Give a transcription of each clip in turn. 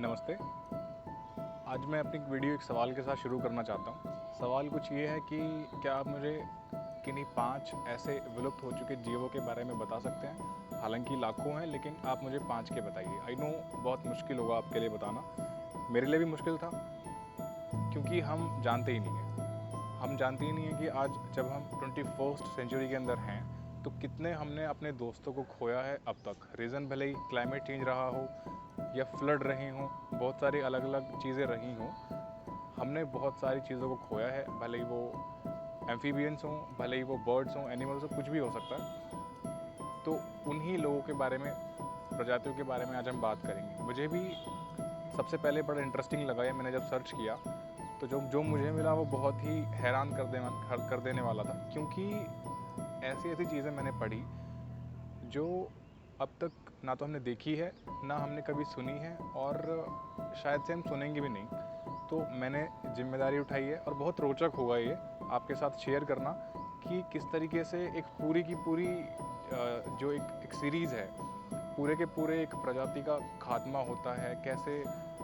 नमस्ते। आज मैं अपनी वीडियो एक सवाल के साथ शुरू करना चाहता हूँ। सवाल कुछ ये है कि क्या आप मुझे किन्हीं 5 ऐसे विलुप्त हो चुके जीवों के बारे में बता सकते हैं? हालांकि लाखों हैं, लेकिन आप मुझे 5 के बताइए। आई नो बहुत मुश्किल होगा आपके लिए बताना, मेरे लिए भी मुश्किल था, क्योंकि हम जानते ही नहीं हैं। हम जानते ही नहीं हैं कि आज जब हम 21st सेंचुरी के अंदर हैं, तो कितने हमने अपने दोस्तों को खोया है अब तक। रीज़न भले ही क्लाइमेट चेंज रहा हो या फ्लड रही हों, बहुत सारी अलग अलग चीज़ें रही हों, हमने बहुत सारी चीज़ों को खोया है। भले ही वो एम्फीबियंस हों, भले ही वो बर्ड्स हों, एनिमल्स हो, कुछ भी हो सकता है। तो उन्हीं लोगों के बारे में, प्रजातियों के बारे में आज हम बात करेंगे। मुझे भी सबसे पहले बड़ा इंटरेस्टिंग लगा ये, मैंने जब सर्च किया तो जो जो मुझे मिला वो बहुत ही हैरान कर देने वाला था, क्योंकि ऐसी ऐसी चीज़ें मैंने पढ़ी जो अब तक ना तो हमने देखी है, ना हमने कभी सुनी है, और शायद से हम सुनेंगे भी नहीं। तो मैंने जिम्मेदारी उठाई है, और बहुत रोचक होगा ये आपके साथ शेयर करना कि किस तरीके से एक पूरी की पूरी जो एक सीरीज़ है, पूरे के पूरे एक प्रजाति का खात्मा होता है। कैसे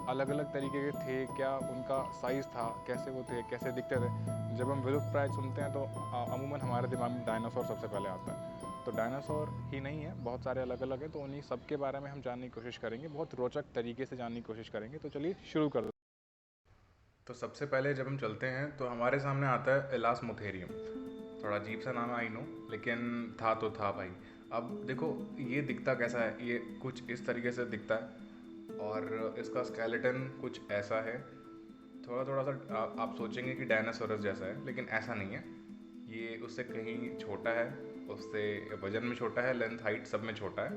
अलग अलग तरीके के थे, क्या उनका साइज़ था, कैसे वो थे, कैसे दिखते थे। जब हम विलुप्त प्राय सुनते हैं तो अमूमन हमारे दिमाग में डायनासोर सबसे पहले आता है। तो डायनासोर ही नहीं है, बहुत सारे अलग अलग हैं। तो उन्हीं सब के बारे में हम जानने की कोशिश करेंगे, बहुत रोचक तरीके से जानने की कोशिश करेंगे। तो चलिए शुरू कर। तो सबसे पहले जब हम चलते हैं तो हमारे सामने आता है एलास्मोथेरियम। थोड़ा अजीब सा नाम है, आई नो, लेकिन था तो था भाई। अब देखो ये दिखता कैसा है, ये कुछ इस तरीके से दिखता है, और इसका स्केलेटन कुछ ऐसा है। थोड़ा थोड़ा सा आप सोचेंगे कि डायनासोरस जैसा है, लेकिन ऐसा नहीं है। ये उससे कहीं छोटा है, उससे वजन में छोटा है, लेंथ हाइट सब में छोटा है,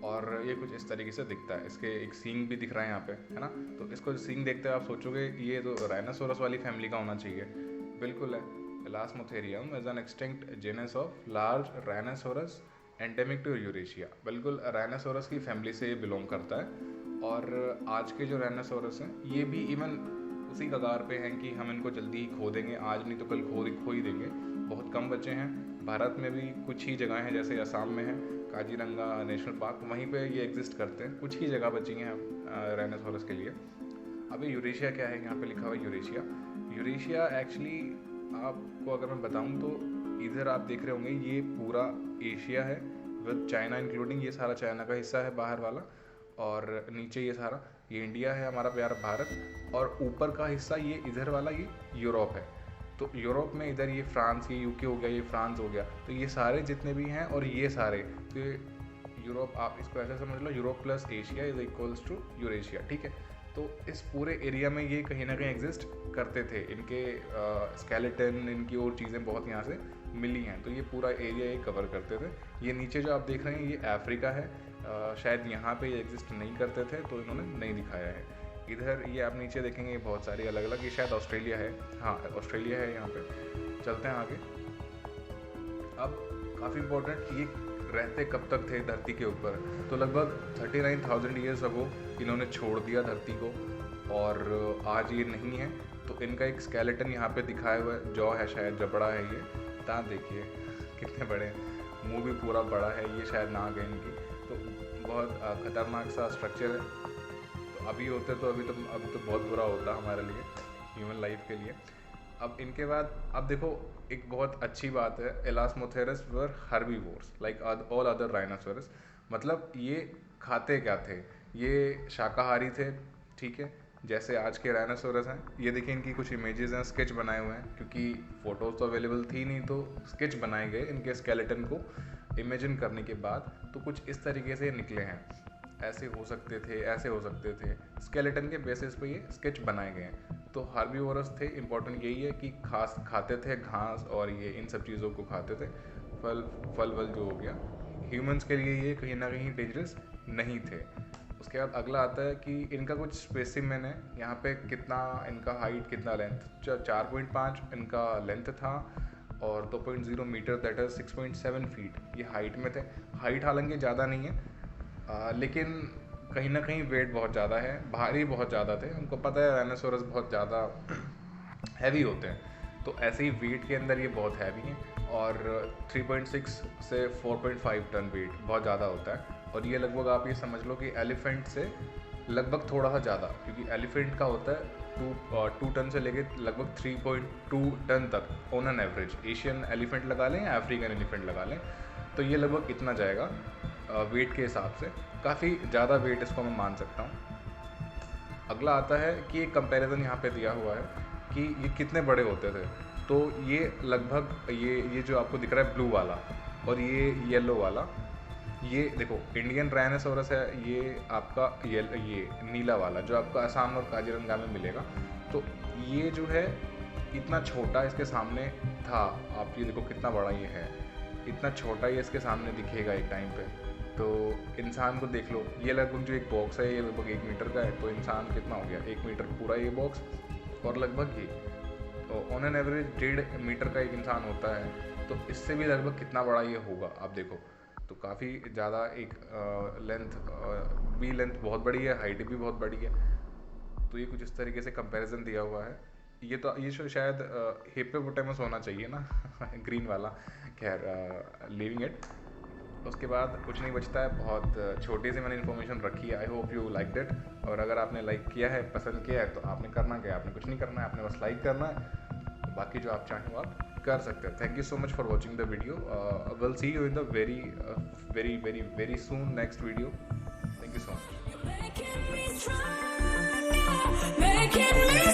और ये कुछ इस तरीके से दिखता है। इसके एक सींग भी दिख रहा है यहाँ पे, है ना। तो इसको सींग देखते हुए आप सोचोगे ये तो राइनोसोरस वाली फैमिली का होना चाहिए। बिल्कुल है। Elasmotherium is an extinct genus of large rhinoceros endemic to Eurasia. बिल्कुल राइनोसोरस की फैमिली से ये बिलोंग करता है। और आज के जो राइनोसोरस हैं ये भी इवन उसी कगार पे हैं कि हम इनको जल्दी ही खो देंगे, आज नहीं तो कल खो ही देंगे। बहुत कम बचे हैं। भारत में भी कुछ ही जगह हैं, जैसे असम में है काजीरंगा नेशनल पार्क, वहीं पे ये एग्जिस्ट करते हैं। कुछ ही जगह बची हैं राइनोसोरस के लिए। अभी यूरेशिया क्या है, यहाँ पे लिखा हुआ है यूरेशिया। यूरेशिया एक्चुअली आपको अगर मैं बताऊँ तो इधर आप देख रहे होंगे ये पूरा एशिया है, विद चाइना इंक्लूडिंग। ये सारा चाइना का हिस्सा है बाहर वाला, और नीचे ये सारा ये इंडिया है, हमारा प्यारा भारत, और ऊपर का हिस्सा ये इधर वाला ये यूरोप है। तो यूरोप में इधर ये फ्रांस, ये यूके हो गया, ये फ्रांस हो गया। तो ये सारे जितने भी हैं, और ये सारे तो यूरोप, आप इसको ऐसे समझ लो, Europe plus Asia is equals to Eurasia, ठीक है। तो इस पूरे एरिया में ये कहीं ना कहीं एग्जिस्ट करते थे। इनके स्केलेटन, इनकी और चीज़ें बहुत यहाँ से मिली हैं। तो ये पूरा एरिया ये कवर करते थे। ये नीचे जो आप देख रहे हैं ये अफ्रीका है। शायद यहाँ पे ये एग्जिस्ट नहीं करते थे, तो इन्होंने नहीं दिखाया है। इधर ये आप नीचे देखेंगे बहुत सारी अलग अलग, ये शायद ऑस्ट्रेलिया है, हाँ ऑस्ट्रेलिया है यहाँ पे। चलते हैं आगे। अब काफ़ी इम्पोर्टेंट, ये रहते कब तक थे धरती के ऊपर? तो लगभग 39,000 ईयर्स अगो इन्होंने छोड़ दिया धरती को, और आज ये नहीं है। तो इनका एक स्केलेटन यहाँ पे दिखाया हुआ है, जॉ है शायद, जबड़ा है ये, दांत देखिए कितने बड़े, मुंह भी पूरा बड़ा है, ये शायद नाक है इनकी। तो बहुत खतरनाक सा स्ट्रक्चर है। तो अभी होते तो अभी तो बहुत बुरा होता हमारे लिए, ह्यूमन लाइफ के लिए। अब इनके बाद अब देखो एक बहुत अच्छी बात है, elasmotheres were herbivores like all other rhinoceros. मतलब ये खाते क्या थे? ये शाकाहारी थे, ठीक है, जैसे आज के राइनोसोरस हैं। ये देखिए इनकी कुछ इमेजेस हैं, स्केच बनाए हुए हैं, क्योंकि फ़ोटोज़ तो अवेलेबल थी नहीं, तो स्केच बनाए गए इनके स्केलेटन को इमेजिन करने के बाद। तो कुछ इस तरीके से निकले हैं, ऐसे हो सकते थे, ऐसे हो सकते थे, स्केलेटन के बेसिस पे ये स्केच बनाए गए हैं। तो हार्बीवोरस थे, इम्पोर्टेंट यही है कि खास खाते थे घास, और ये इन सब चीज़ों को खाते थे, फल वल जो हो गया। ह्यूमंस के लिए ये कहीं ना कहीं डेंजरस नहीं थे। उसके बाद अगला आता है कि इनका कुछ स्पेसिमेन है यहाँ पे, कितना इनका हाइट, कितना लेंथ। 4.5 इनका लेंथ था, और 2.0 मीटर, दैट इज 6.7 फीट ये हाइट में थे। हाइट हालांकि ज़्यादा नहीं है, लेकिन कहीं ना कहीं वेट बहुत ज़्यादा है, भारी बहुत ज़्यादा थे। उनको पता है राइनोसोरस बहुत ज़्यादा हैवी होते हैं, तो ऐसे ही वेट के अंदर ये बहुत हैवी हैं। और 3.6 से 4.5 टन वेट बहुत ज़्यादा होता है। और ये लगभग आप ये समझ लो कि एलिफेंट से लगभग थोड़ा सा ज़्यादा, क्योंकि एलिफेंट का होता है 2 टन से लेके लगभग 3.2 टन तक on an average. Asian elephant लगा लें या अफ्रीकन एलिफेंट लगा लें तो ये लगभग इतना जाएगा वेट के हिसाब से। काफ़ी ज़्यादा वेट इसको मैं मान सकता हूँ। अगला आता है कि एक कंपैरिजन यहाँ पे दिया हुआ है कि ये कितने बड़े होते थे। तो ये लगभग ये जो आपको दिख रहा है ब्लू वाला और ये येलो वाला, ये देखो इंडियन राइनोसोरस है, ये आपका ये नीला वाला जो आपका असम और काजीरंगा में मिलेगा। तो ये जो है इतना छोटा इसके सामने था, आप ये देखो कितना बड़ा ये है, इतना छोटा ये इसके सामने दिखेगा एक टाइम पे। तो इंसान को देख लो, ये लगभग जो एक बॉक्स है ये लगभग 1 मीटर का है, तो इंसान कितना हो गया 1 मीटर पूरा ये बॉक्स, और लगभग ये तो ऑन एन एवरेज 1.5 मीटर का एक इंसान होता है। तो इससे भी लगभग कितना बड़ा ये होगा आप देखो। तो काफ़ी ज़्यादा एक लेंथ बहुत बड़ी है, हाइट भी बहुत बड़ी है। तो ये कुछ इस तरीके से कंपैरिजन दिया हुआ है। ये शायद हिप्पोपोटामस होना चाहिए ना ग्रीन वाला। खैर लीविंग इट। उसके बाद कुछ नहीं बचता है, बहुत छोटी सी मैंने इन्फॉर्मेशन रखी है। I hope you like that. और अगर आपने लाइक किया है, पसंद किया है, तो आपने करना क्या है, आपने कुछ नहीं करना है, आपने बस लाइक करना है। बाकी जो आप चाहें वो आप कर सकते हैं। Thank you so much for watching the video. Will see you in the very soon next video. Thank you so much. Making me